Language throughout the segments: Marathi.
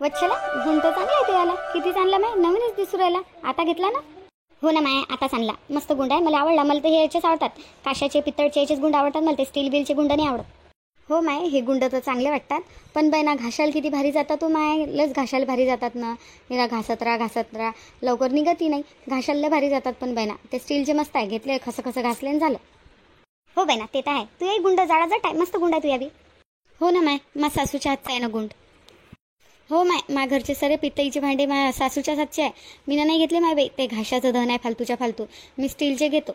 वच्छला गुण तर चांगला आहे याला. किती आणला माय? नवीनच दिसू राहिला. आता घेतला ना? हो ना माय, आताच आणला. मस्त गुंड आहे, मला आवडला. मला तर हे याचेच आवडतात, काशाचे पित्तळचे याचेच गुंड आवडतात मला. ते स्टील बिलचे गुंड नाही आवडत. हो माय, हे गुंड तर चांगले वाटतात, पण बाई ना घाशाला किती भारी जातात तो माय. लस घाशाला भारी जातात ना. हिला घासत राहा लवकर निघती नाही. घाशाला भारी जातात पण बाई ना. ते स्टीलचे मस्त आहे, घेतले खसं घासले आणि झालं. हो बाई ना, ते तर आहे. तू एक गुंड जाडा जट आहे, मस्त गुंड आहे तू यावी. हो ना माय, मा सासूच्या हातचा आहे ना गुंड. हो माय, मा घरचे सरे पितळीचे भांडे मा सासूच्या हातचे आहे. मी नाही घेतले माय बाई, ते घाशाचं धन आहे फालतू. मी स्टीलचे घेतो.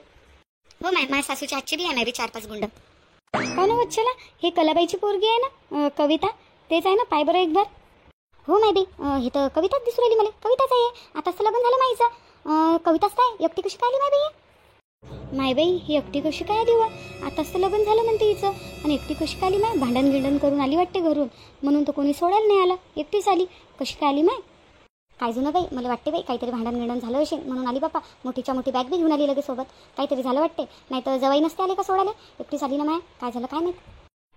हो माय, माझ्या सासूच्या हातचे बी आहे 4-5 गुंड. का ना वच्छला, हे कलाबाईची पोरगी आहे ना, कविता, तेच आहे ना? पाय बरं एक बार. हो माय बाई, हे तर कविताच दिसू राहिली मला. कविताच आहे. आताच तर लग्न झालं माईचं. कविताच काय एकटी कशी काय आली माय बाई? माय बाई, ही एकटी कशी काय आली व? आताच तर लग्न झालं म्हणते हिचं, आणि एकटी कशी काय आली माय? भांडण गिंडण करून आली वाटते घरून, म्हणून तर कोणी सोडायला नाही आला. एकटीच आली. कशी काय आली माय? काय जुनं बाई, मला वाटते बाई काहीतरी भांडण गिंडण झालं असेल म्हणून आली बापा. मोठीच्या मोठी बॅग बी घेऊन आली लगेच सोबत. काहीतरी झालं वाटते, नाही तर जवाई नसते आले का सोडायला. एकटीच आली ना माय. काय झालं काय माहीत.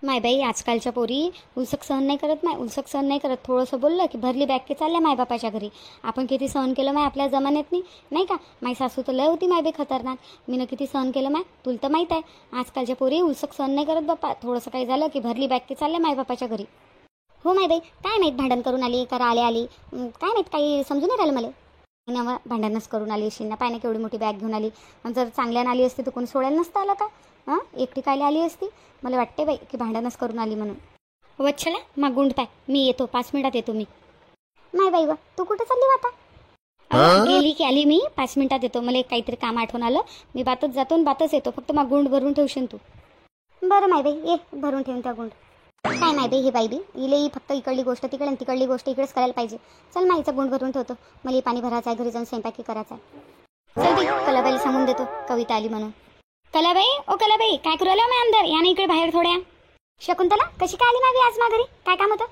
माय बाई, आजकालच्या पोरी उलसक सहन नाही करत माय. उलसक सहन नाही करत. थोडंसं बोललं की भरली बॅग की चालल्या मायबापाच्या घरी. आपण किती सहन केलं माय आपल्या जमान्यात नाही का? माई सासू तर लय होती माय बाई खतरनाक. मीनं किती सहन केलं माय, तुला तर माहीत आहे. आजकालच्या पोरी उलसक सहन नाही करत बाप्पा. थोडंसं काही झालं की भरली बॅग की चालल्या मायबापाच्या घरी. हो माय बाई, काय माहीत भांडण करून आली का आली काय माहीत, काही समजून नाही राहिलं मला. ना भांडणच करून आली अशी ना. पाय ना केवढी मोठी बॅग घेऊन आली. आणि जर चांगल्यानं आली असती तर कोणी सोडायला नसतं आलं का? हां, एकटी कायला आली असती? मला वाटते बाई की भांडणच करून आली म्हणून. वच्छला, मा गुंड पाय, मी येतो 5 मिनिटात येतो मी. नाही बाई व, तू कुठं चालली आता? गेली की आली मी, 5 मिनिटात येतो. मला एक काहीतरी काम आठवण आलं. मी बातच जातो आणि बातच येतो. फक्त मा गुंड भरून ठेवशील तू. बरं माय बाई, ये भरून ठेवून त्या गुंड. काय माय बाई, हे बाई बी इले फक्त इकडली गोष्ट तिकडे आणि तिकडली गोष्ट इकडेच करायला पाहिजे. चल माईचा गुंड भरून ठेवतो. मला पाणी भरायचं आहे, घरी जाऊन स्वयंपाकी करायचा आहे. चल बाई, कलाबाईला सांगून देतो कविता आली म्हणून. कलाबाई, ओ कलाबाई, काय करू राहिला मी अंदर? या ना इकडे बाहेर थोड्या. शकुंतला, कशी काय आली मावी आज मा घरी? काय काम होतं?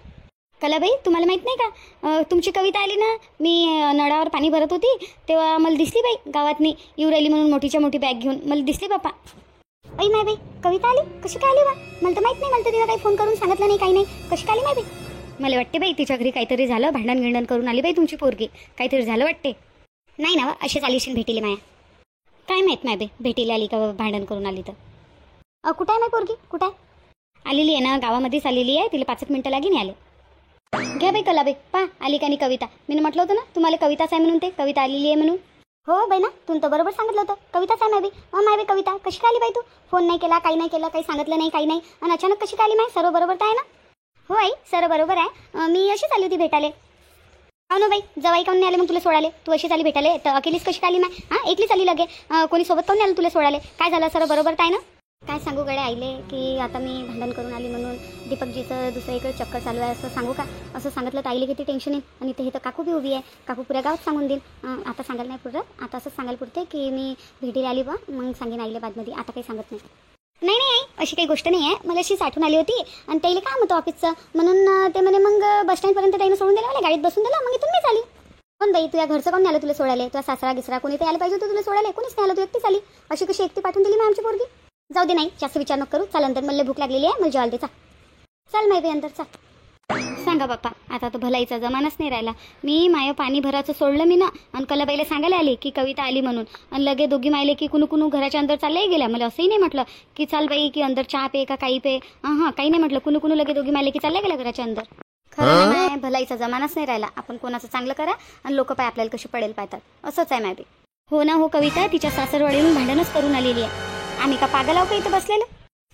कलाबाई, तुम्हाला माहित नाही का, तुमची कविता आली ना. मी नळावर पाणी भरत होती तेव्हा मला दिसली बाई. गावातनी येऊ राहिली म्हणून मोठीच्या मोठी बॅग घेऊन मला दिसली बापा. ऐ माय बाई, कविता आली? कशी काय आली बा? मला तर माहित नाही. मला तर तिला काही फोन करून सांगितलं नाही, काही नाही. कशी काय आली माय बाई? मला वाटते बाई तिच्या घरी काहीतरी झालं, भांडण गिंडण करून आली बाई तुमची पोरगी. काहीतरी झालं वाटते. नाही ना, अशीच आली असेल भेटीले माया. काय माहीत माय बाई, भेटीला आली का भांडण करून आली तर. कुठं आहे माय पोरगी? कुठं आहे? आलेली आहे ना, गावामध्येच आलेली आहे. तिला 5 मिनिटं लागीन आले. घ्या बाई कलाबाई, पा आली का नाही कविता. मी म्हटलं होतं ना तुम्हाला कविताच आहे म्हणून, ते कविता आलेली आहे म्हणून. हो बाई ना, तू तर बरोबर सांगितलं होतं. कविताच आहे माय बाई. माय बाई कविता कशी काय आली बाई? तू फोन नाही केला, काही नाही केलं, काही सांगितलं नाही, काही नाही, आणि अचानक कशी काय आली माय? सर्व बरोबर तर आहे ना? हो आई, सर्व बरोबर आहे. मी अशीच आली होती भेटाले. हो ना बाई, जवाई काऊन नाही आले मग तुला सोडाले? तू अशीच आली भेटाले तर अकेलीच कशी काय आली माय? हां, एकलीच आली लगे. कोणी सोबत काऊन नाही आलं तुला सोडाले? काय झालं? सर्व बरोबर तर आहे ना? काय सांगू गड्या आईले की आता मी भांडण करून आली म्हणून दीपकजीचं दुसरीकडे चक्कर चालू आहे असं सांगू का? असं सांगितलं तर आईले किती टेन्शन येईल. आणि ते तर काकू बी उभी आहे. काकू पुऱ्या गावात सांगून देईल. आता सांगायला नाही पुरत. आता असंच सांगायला पुरते की मी भेटीला आली बा, मग सांगेन आईले बादमध्ये. आता काही सांगत नाही. नाही नाही आई, अशी काही गोष्ट नाही आहे. मला अशीच आठवण आली होती आणि त्याला काम होतं ऑफिसचं म्हणून ते म्हणे मग बस स्टँडपर्यंत त्याने सोडून दिलं, मला गाडीत बसून दिलं, मग इथून मीच आली. पण बाई, तुझ्या घरचं कोण नाही आलं तुला सोडायला? तुझा सासरा गिसरा कोणी ते आलं पाहिजे होतं तुला सोडायला. कोणीच नाही आलं, तू एकटीच आली. अशी कशी एकटी पाठवून दिली मग आमची पोरगी? जाऊ दे, नाही जास्त विचार नको करू. चाल अंदर, मला भूक लागलेली आहे, मला जेवायला दे. चाल माय बाई अंदर चाल. सांगा बाप्पा, आता तर भलाईचा जमानाच नाही राहिला. मी माय पाणी भरायचं सोडलं मी ना, आणि कलाबाईला सांगायला आली की कविता आली म्हणून, आणि लगे दोघी मायले की कुणू घराच्या अंदर चालल्याही गेल्या. मला असंही नाही म्हटलं की चाल बाई की अंदर चहा पे का काही पे. हां, काही नाही म्हटलं. कुणू लगे दोघी मायले की चालल्या गेल्या घराच्या अंदर. खरं नाही, भलाईचा जमानाच नाही राहिला. आपण कोणाचं चांगलं करा आणि लोक पाय आपल्याला कशी पडेल पाहतात. असंच आहे माय बाई. हो ना हो कविता, तिच्या सासरवाडीहून भांडणच करून आलेली आहे. आम्ही का पागल आहो का इथं बसलेलं?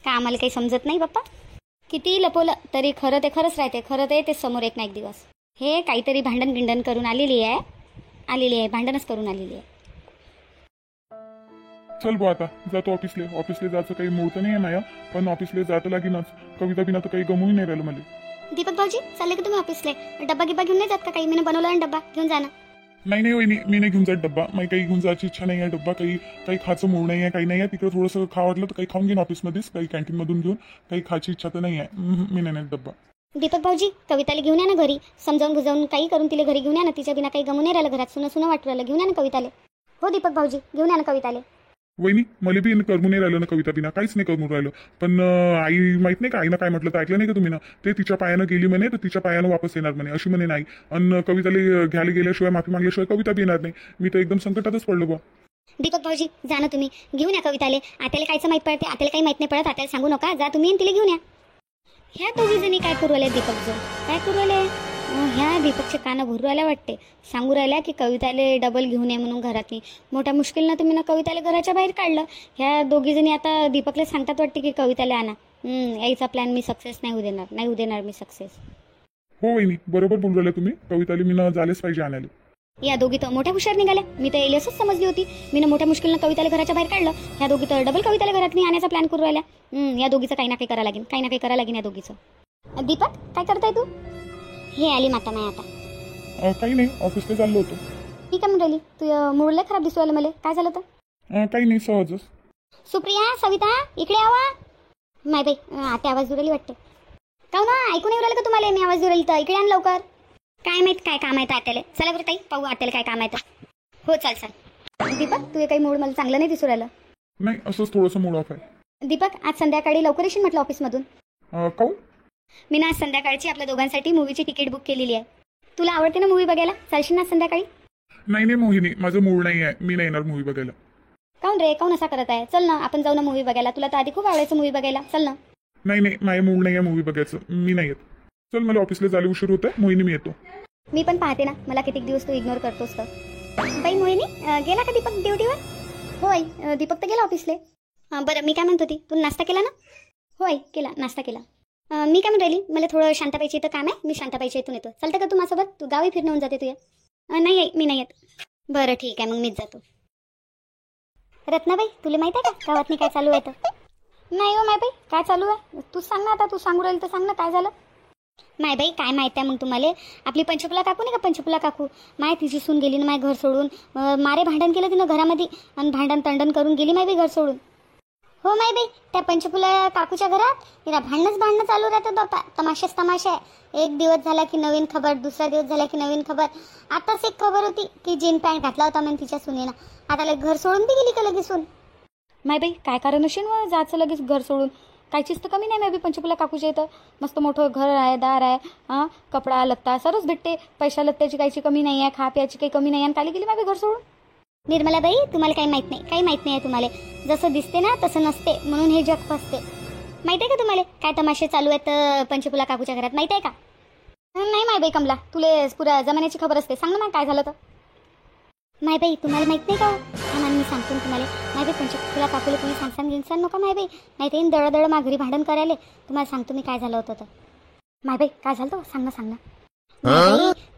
का आम्हाला काही समजत नाही बाप्पा? किती लपवलं तरी खरं ते खरंच राहते. खरं ते समोर एक ना एक दिवस. हे काहीतरी भांडण गिंडण करून आलेली आहे, भांडणच करून आलेली आहे. चल बा, आता जातो ऑफिसला जायचं काही मूड तर नाही आहे माया, पण ऑफिसला जातं लागेनच. कविता बिना तर काही गमून नाही राहिलं मला. दीपक भाऊजी, चालले का तुम्ही ऑफिसला? डब्बा गिब्बा घेऊन नाही जात का? काही मी बनवला आणि डब्बा घेऊन जा ना. नाही वहिनी, मी नाही घेऊन जात डब्बा. मला काही घेऊन जायची इच्छा नाही आहे. डब्बा काही खायचं मूड नाही आहे, काही नाही आहे. तिकडे थोडंसं खावं वाटलं तर काही खाऊन घेईन ऑफिसमध्येच, काही कॅन्टीनमधून घेऊन. काही खायची इच्छा तर नाही आहे. मी नाही डब्बा. दीपक भाऊजी, कविताला घेऊन या ना घरी. समजावून बुजावून काही करून तिला घरी घेऊन या ना. तिच्या बिना काही गमून नाही राहिलं घरात. सुना वाटू राहिलं. घेऊन या ना कविताले. हो दीपक भाऊजी, घेऊन या ना कविताले. वहिनी मला बी करमून नाही राहिलं ना कविता बिना, काहीच नाही करमून राहिलं. पण आई माहित नाही का, आईनं काय म्हटलं तर ऐकलं नाही का तुम्ही ना? ते तिच्या पायानं गेली म्हणे तर तिच्या पायानं वापस येणार म्हणे, अशी म्हणे नाही. आणि कविताला घ्यायला गेल्याशिवाय, माफी मागल्याशिवाय कविता बी येणार नाही. मी तर एकदम संकटातच पडलो बा. दीपक भाऊजी जा ना तुम्ही, घेऊन या कविताले. आत्याला कायचं माहित पडते, आत्याला काही माहित नाही पडत, आत्याला सांगू नका. जा तुम्ही आणि तिला घेऊन या. ह्या दोघी जणी काय करू राहिले दीपक जो, काय करू राहिले? ह्या दीपकचे कानं भरू राहिल्या वाटते. सांगू राहिल्या की कविताले डबल घेऊन ये म्हणून घरातनी. मोठ्या मुश्किलनं तुम्ही ना कविताला घराच्या बाहेर काढलं. ह्या दोघी जणी आता दीपकला सांगतात वाटते की कविताला आणा. यायचा प्लॅन मी सक्सेस नाही होऊ देणार मी सक्सेस. हो वहिनी, बरोबर बोलू राहिला तुम्ही. कविताला मी ना झालेच पाहिजे आणायला. या दोघी तर मोठ्या हुशार निघाल्या. मी तर येईल असंच समजली होती. मी ना मोठ्या मुश्किलनं कविताला घराच्या बाहेर काढलं. ह्या दोघी तर डबल कविताला घरात नाही आणण्याचा प्लॅन करू राहिल्या. या दोघीचं काही ना काही करावं लागेल, काही ना काही करावं लागेल या दोघीचं. दीपक काय करताय तू? हे आली माता नाही आता. काही नाही, ऑफिसला चाललो होतो. मी काय म्हणून राहिली, तू मूड लय खराब दिसू राहिलं मला. काय झालं तर? काही नाही, सहजच. सुप्रिया, सविता इकडे यावा. माय बाई आता आवाज दुराली वाटते. का ना ऐकून येऊ राहिलं का तुम्हाला? मी आवाज दुराली तर इकडे आण लवकर. काय माहित काय काम आहे तर आत्याला. चला बरं ताई पाहू आत्याला काय काम आहे तर. हो चाल. दीपक तू काही मूड मला चांगलं नाही दिसू राहिलं. नाही, असंच थोडंसं मूड ऑफ आहे. दीपक आज संध्याकाळी लवकर येशील म्हटलं ऑफिसमधून. काऊ? मी ना आज संध्याकाळची आपल्या दोघांसाठी मूवीची तिकीट बुक केलेली आहे. तुला आवडते ना मूवी बघायला? चालशील ना संध्याकाळी? नाही मोहिनी, माझं मूड नाही आहे, मी नाही येणार मूवी बघायला. काऊन रे, काऊन असा करत आहे? चल ना आपण जाऊ ना मूवी बघायला. तुला तर आधी खूप आवडायचं मूवी बघायला. चल ना. नाही माझं मूड नाही आहे मूवी बघायचं, मी नाही येत. चल, मला ऑफिसला जायला उशीर होत आहे. मोहिनी मी येतो. मी पण पाहते ना, मला किती दिवस तू इग्नोर करतोस तर. बाई मोहिनी गेला का दीपक ड्युटीवर? होय दीपक तर गेला ऑफिसले. बरं मी काय म्हणत होती, तू नाश्ता केला ना? होय केला, नाश्ता केला. मी काय म्हणून राहिली, मला थोडं शांताबाईची इथं काम आहे. मी शांताबाईच्या इथून येतो. चालतं का तू माझ्यासोबत? तू गावी फिरणं होऊन जाते तुझ्या. नाही मी नाही येत. बरं ठीक आहे, मग मीच जातो. रत्नाबाई तुला माहित आहे का गावातनी काय चालू आहे तर? नाही हो मायबाई, काय चालू आहे तूच सांग ना. आता तू सांगू राहिली तर सांग ना, काय झालं? मायबाई काय माहित आहे मग तुम्हाला? आपली पंचफुला काकू नाही का, पंचफुला काकू माय तिची सून गेली ना माय घर सोडून. मारे भांडण केलं तिनं घरामध्ये आणि भांडण तंडण करून गेली मायबाई घर सोडून. हो मायबाई, त्या पंचफुला काकूच्या घरात तिला भांडणं चालू राहतात बापा. तमाशेच तमाशा आहे. एक दिवस झाला की नवीन खबर, दुसरा दिवस झाला की नवीन खबर. आताच एक खबर होती की जीन पॅन्ट घातला होता म्हणून तिच्या सुनेनं. आता लगेच घर सोडून बी गेली का लगेच सून. मायबाई काय कारण असेल व जायचं लगेच घर सोडून? कायचीच तर कमी नाही मायबाई पंचफुला काकूच्या इथं. मस्त मोठं घर आहे, दार आहे, कपडा लत्ता सर्वच भेटते. पैसा लत्त्याची काहीची कमी नाही आहे, खा प्यायची काही कमी नाही आहे. काली गेली मायबाई घर सोडून. निर्मलाबाई तुम्हाला काही माहित नाही, काही माहित नाही आहे तुम्हाला. जसं दिसते ना तसं नसते, म्हणून हे जग फसते. माहिती आहे का तुम्हाला काय तमाशे चालू आहेत पंचफुला काकूच्या घरात? माहिती आहे का? नाही मायबाई कमला, तुला पुऱ्या जमान्याची खबर असते. सांग ना मग काय झालं तर. मायबाई तुम्हाला माहित नाही का? म्हणून मी सांगतो तुम्हाला. मायबाई पंचफुला काकूला तुम्ही सांगसान नका मायबाई, नाही ते दळ माघारी भांडण करायला. तुम्हाला सांगतो मी काय झालं होतं तर. मायबाई काय झालं तर सांग ना.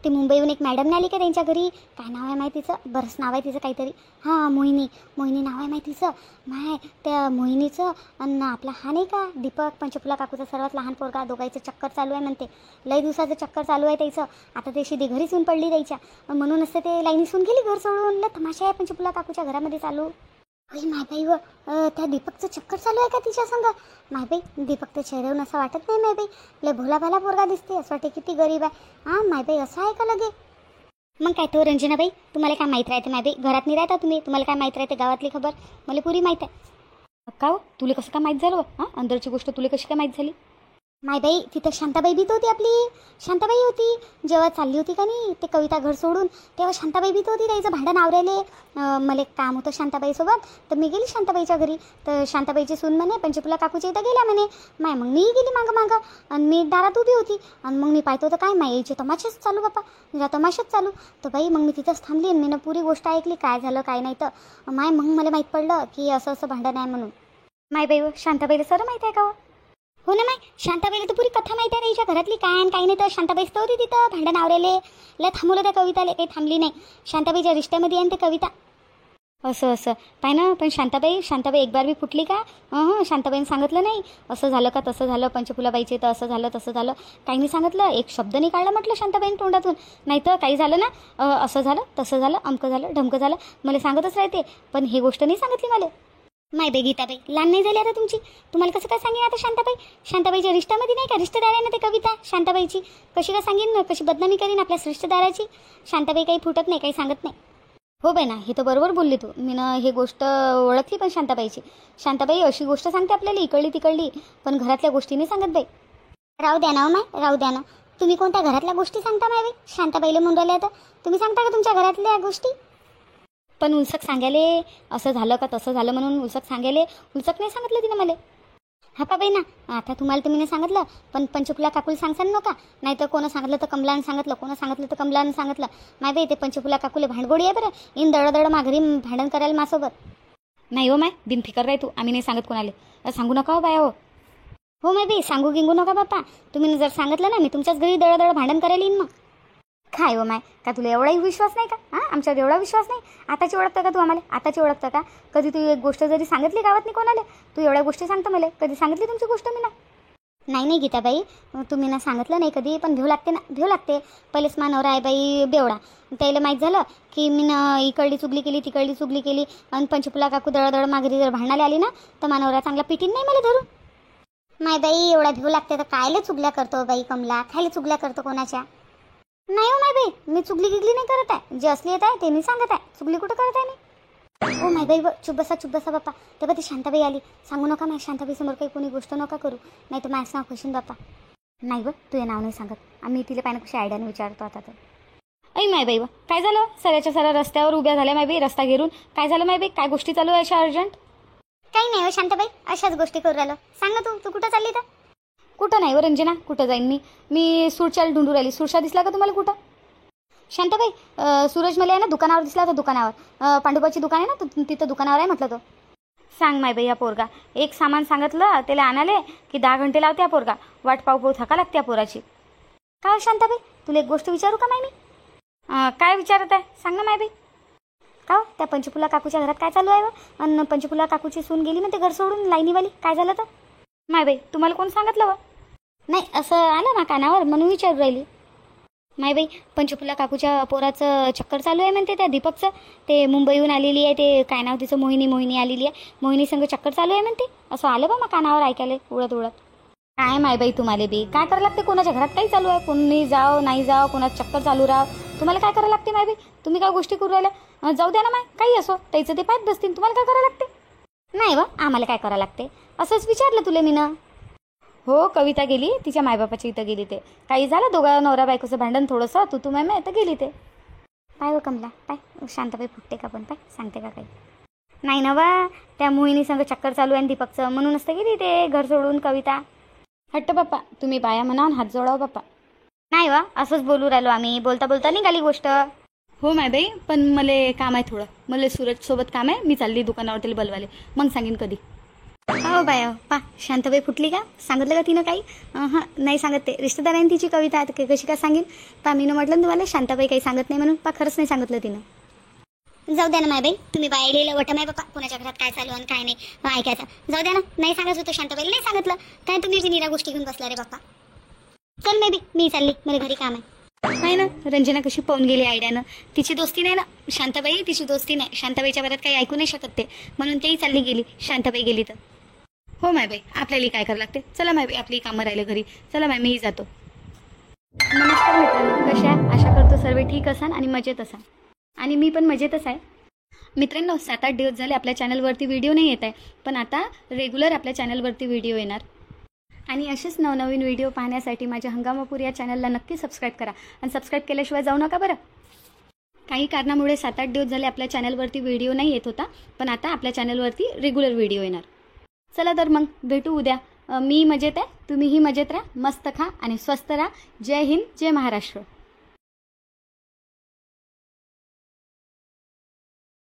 ते मुंबईहून एक मॅडम नाही आली का त्यांच्या घरी? काय नाव आहे माहितीचं? बरंच नाव आहे तिचं काहीतरी. मोहिनी नाव आहे माहितीचं. माय त्या मोहिनीचं आणि आपला हा नाही का दीपक पंचफुला काकूचा सर्वात लहान पोरगा, दोघांचं चक्कर चालू आहे म्हणते. लय दिवसाचं चक्कर चालू आहे त्याचं. आता ते शिदी घरीच येऊन पडली द्यायच्या, म्हणूनच ते लाईनीसून गेली घर सोडून. लय तमाशा आहे पंचफुला काकूच्या घरामध्ये चालू. मायबाई व त्या दीपकचं चक्कर चालू आहे का तिच्या संग? मायबाई दीपक तर चेहऱ्यावरून असं वाटत नाही मायबाई. लय भोला भाला पोरगा दिसते. असं वाटते किती गरीब आहे. मायबाई असं आहे का लगे? मग काय तो रंजनाबाई तुम्हाला काय माहीत राहते मायबाई? घरात नाही राहता तुम्ही, तुम्हाला काय माहीत राहते गावातली खबर? मला पुरी माहीत आहे. का हो तुला कसं काय माहीत झालं? अंदरची गोष्ट तुला कशी काय माहीत झाली? मायबाई तिथं शांताबाई बीत होती, आपली शांताबाई होती. जेव्हा चालली होती का नाही ते कविता घर सोडून, तेव्हा शांताबाई बीत होती. त्याचं भांडण आवरायले. मला काम होतं शांताबाईसोबत, तर मी गेली शांताबाईच्या घरी. तर शांताबाईची सून म्हणे पंचफुला काकूच्या इथं गेल्या म्हणे. मग मी गेली मागं आणि मी दारात उभी होती. आणि मग मी पाहतो तर काय यायचे तमाशेच चालू बापा, म्हणजे तमाशेच चालू. तर बाई मग मी तिथंच थांबली आणि मी पुरी गोष्ट ऐकली काय झालं काय नाही तर. मग मला माहीत पडलं की असं भांडण आहे म्हणून. मायबाई शांताबाईला सर माहीत आहे का? हो ना माय, शांताबाईला तर पुरी कथा माहिती आहे त्याच्या घरातली काय आणि काही नाही. तर शांताबाईच तर होती तिथं भांडण आवरेले. लय थांबवलं त्या कविताला, काही थांबली नाही. शांताबाईच्या रिश्त्यामध्ये आहे ते कविता. असं पाय ना. पण शांताबाई एक बार बी फुटली का? शांताबाईने सांगितलं नाही असं झालं का तसं झालं पंचफुलाबाईचे तर असं झालं तसं झालं, काही नाही सांगितलं. एक शब्द नाही काढला म्हटलं शांताबाईने तोंडातून. नाही तर काही झालं ना असं झालं तसं झालं अमकं झालं ढमकं झालं मला सांगतच राहते. पण ही गोष्ट नाही सांगितली मला. मायबाई गीताबाई लहान नाही झाली आता तुमची, तुम्हाला कसं काय सांगेन आता शांताबाईच्या रिश्त्यामध्ये नाही का रिश्तेदार आहे ना ते कविता शांताबाईची. कशी काय सांगेन, कशी बदनामी करीन आपल्या रिश्तेदाराची. शांताबाई काही फुटत नाही, काही सांगत नाही. हो बाई ना, हे तर बरोबर बोलली तू. मी ना हे गोष्ट ओळखली पण शांताबाईची. शांताबाई अशी गोष्ट सांगते आपल्याला इकडली तिकडली, पण घरातल्या गोष्टी नाही सांगत बाई. राहू द्या ना माय, राहू द्या ना. तुम्ही कोणत्या घरातल्या गोष्टी सांगता माय बाई? शांताबाईला म्हणून राहिल्या तर तुम्ही सांगता का तुमच्या घरातल्या गोष्टी? पण उलसक सांगायले असं झालं का तसं झालं म्हणून उलसक सांगायले उलसक नाही सांगितलं तिनं मला. हा का बाई ना, आता तुम्हाला तुम्ही नाही सांगितलं, पण पंचफुला काकूला सांगसान नका. नाही तर कोणं सांगितलं तर कमलानं सांगितलं, कोणं सांगितलं तर कमलानं सांगितलं. माय बाई ते पंचफुला काकूले भांडगोडी आहे बरं. इन दडदड माघारी भांडण करायला माझ्यासोबत. नाही हो माय, बिनफिकर राही तू. आम्ही नाही सांगत कोणाला. सांगू नका हो बाया. हो माय बाई, सांगू गिंगू नका बाप्पा. तुम्ही जर सांगितलं ना, मी तुमच्याच घरी दडदड भांडण करायला येईन मग. काय हो माय, का तुला एवढाही विश्वास नाही का? हां, आमच्यावर एवढा विश्वास नाही? आताची ओळखतं का तू आम्हाला? आताची ओळखतं का? कधी तू एक गोष्ट जरी सांगितली गावात नाही कोणाला, तू एवढ्या गोष्टी सांगतं मला. कधी सांगितली तुमची गोष्ट मी ना? नाही नाही गीताबाई, तुम्ही ना सांगितलं नाही कधी, पण भेव लागते ना, भेव लागते. पहिलेच मानवरा आहे बाई बेवडा. त्याला माहीत झालं की मी ना इकडली चुगली केली तिकडली चुगली केली आणि पंचफुला काकू दळदळ माघारी जर भांडणाला आली ना, तर मानवरा चांगला पिटीन नाही मला धरून. माय बाई एवढा भेव लागते तर कायले चुगल्या करतो बाई कमला? खायला चुगल्या करतो कोणाच्या? नाही हो माय बाई, मी चुगली गिगली नाही करत आहे. जे असली येत आहे ते मी सांगत आहे. चुगली कुठं करत आहे मी? ओ माय बाई, चुप बसा बाप्पा. तेव्हा ती शांताबाई आली. सांगू नका माझ्या शांताबाई समोर काही कोणी गोष्ट नका करू, नाही तर माझं नाव खुशीन बाप्पा. नाही तुझे नाव नाही सांगत. आम्ही तिला पाहिजे कशी आयडियाने विचारतो आता तर. ऐ माय बाई काय झालं? सराच्या सरा रस्त्यावर उभ्या झाल्या माय बाई, रस्ता घेरून. काय झालं माय बाई? काय गोष्टी चालू आहे अशा अर्जंट? काही नाही हो शांताबाई, अशाच गोष्टी करू राहिलो. सांग ना तू कुठं चालली तर? कुठं नाही हो रंजना, कुठं जाईन मी सूरशाला ढूंढू राहिली. सूरशा दिसला का तुम्हाला कुठं? शांताबाई, सूरज मला आहे ना दुकानावर दिसला होता. दुकानावर पांडुपाची दुकान आहे ना, तिथं दुकानावर आहे म्हटलं तो. सांग माय बाई या पोरगा, एक सामान सांगितलं त्याला आणाले की 10 घंटे लावते या पोरगा. वाट पाहू थका लागते या पोराची. काय शांताबाई, तुला एक गोष्ट विचारू का माय मी? काय विचारत आहे? सांग ना माय बाई. का त्या पंचफुला काकूच्या घरात काय चालू आहे? आणि पंचफुला काकूची सून गेली ना ते घर सोडून लाईनीवाली. काय झालं तर माय बाई? तुम्हाला कोण सांगितलं? नाही असं आलं ना कानावर म्हणून विचारू राहिली. माय बाई, पंचफुला काकूच्या पोराचं चक्कर चालू आहे म्हणते त्या दीपकचं. ते मुंबईहून आलेली आहे, ते काय नाव तिचं, मोहिनी आलेली आहे. मोहिनी संग चक्कर चालू आहे म्हणते. असं आलं बा मग कानावर ऐकायला उडत. काय माय बाई तुम्हाला बी काय करायला लागते? कोणाच्या घरात काही चालू आहे, कोणी जाव नाही जाव, कोणाचं चक्कर चालू राव, तुम्हाला काय करायला लागते माय बाई? तुम्ही काय गोष्टी करू राहिल्या? जाऊ द्या ना माय, काही असो त्याचं ते पाहत बसतील. तुम्हाला काय करायला लागते? नाही बा, आम्हाला काय करायला लागते असंच विचारलं तुला मी ना. हो, कविता गेली तिच्या मायबापाच्या इथं गेली. ते काही झालं दोघा नवरा बायकोचं भांडण थोडंसं, तू माय तर गेली ते. पाय हो कमला, पाय शांताबाई फुटते का? पण पाय सांगते का काही? नाही ना बा, त्या मोहिनी संग चक्कर चालू आहे दीपकचं, म्हणूनच तर गेली ते घर सोडून कविता. हट्ट बाप्पा, तुम्ही बाया म्हणा हात जोडाव बाप्पा. नाही वा, असंच बोलू राहिलो आम्ही. बोलता बोलता निघाली गोष्ट. हो माय बाई, पण मला काम आहे थोडं. मला सूरजसोबत काम आहे. मी चालली दुकानावर त्याला बोलवाले, मग सांगेन कधी. हो बाय पा, शांताबाई फुटली का? सांगितलं का तिनं काही? हां, नाही सांगत. ते रिश्तेदार आहे तिची कविता आहे, कशी काय सांगेन पा? मीनं म्हटलं ना तुम्हाला शांताबाई काही सांगत नाही म्हणून. पा खरंच नाही सांगितलं तिनं. जाऊ द्या ना माय बाई, तुम्ही बायलेलं वटम आहे बाप्पा, कोणाच्या घरात काय चालू आणि काय नाही ऐकायचं. जाऊ द्या ना, नाही सांगायचं होतं शांताबाईला, नाही सांगितलं. काय तुम्ही निरा गोष्टी घेऊन बसला रे बाप्पा. चल मे बी मी चालली, मला घरी काम आहे. नाही ना, रंजना कशी पाहून गेली आयडियानं. तिची दोस्ती नाही ना शांताबाई, तिची दोस्ती नाही. शांताबाईच्या घरात काही ऐकू नाही शकत ते, म्हणून तेही चालली गेली. शांताबाई गेली तर. हो माय बाई, आपल्याला काय करावं लागते. चला माय बाई, आपली कामं राहिले घरी. चला माय, मीही जातो. नमस्कार मित्रांनो, कशा? आशा करतो सर्व ठीक असाल आणि मजेत असाल. आणि मी पण मजेतच आहे मित्रांनो. 7-8 दिवस झाले आपल्या चॅनलवरती व्हिडिओ नाही येत आहे, पण आता रेग्युलर आपल्या चॅनलवरती व्हिडिओ येणार. आणि असेच नवनवीन व्हिडिओ पाहण्यासाठी माझ्या हंगामापूर या चॅनलला नक्की सबस्क्राईब करा. आणि सबस्क्राईब केल्याशिवाय जाऊ नका बरं. काही कारणामुळे 7-8 दिवस झाले आपल्या चॅनलवरती व्हिडिओ नाही येत होता, पण आता आपल्या चॅनलवरती रेग्युलर व्हिडिओ येणार. चला तर मग भेटू उद्या. मी मजेत आहे, तुम्हीही मजेत राहा, मस्त खा आणि स्वस्त राहा. जय हिंद, जय महाराष्ट्र.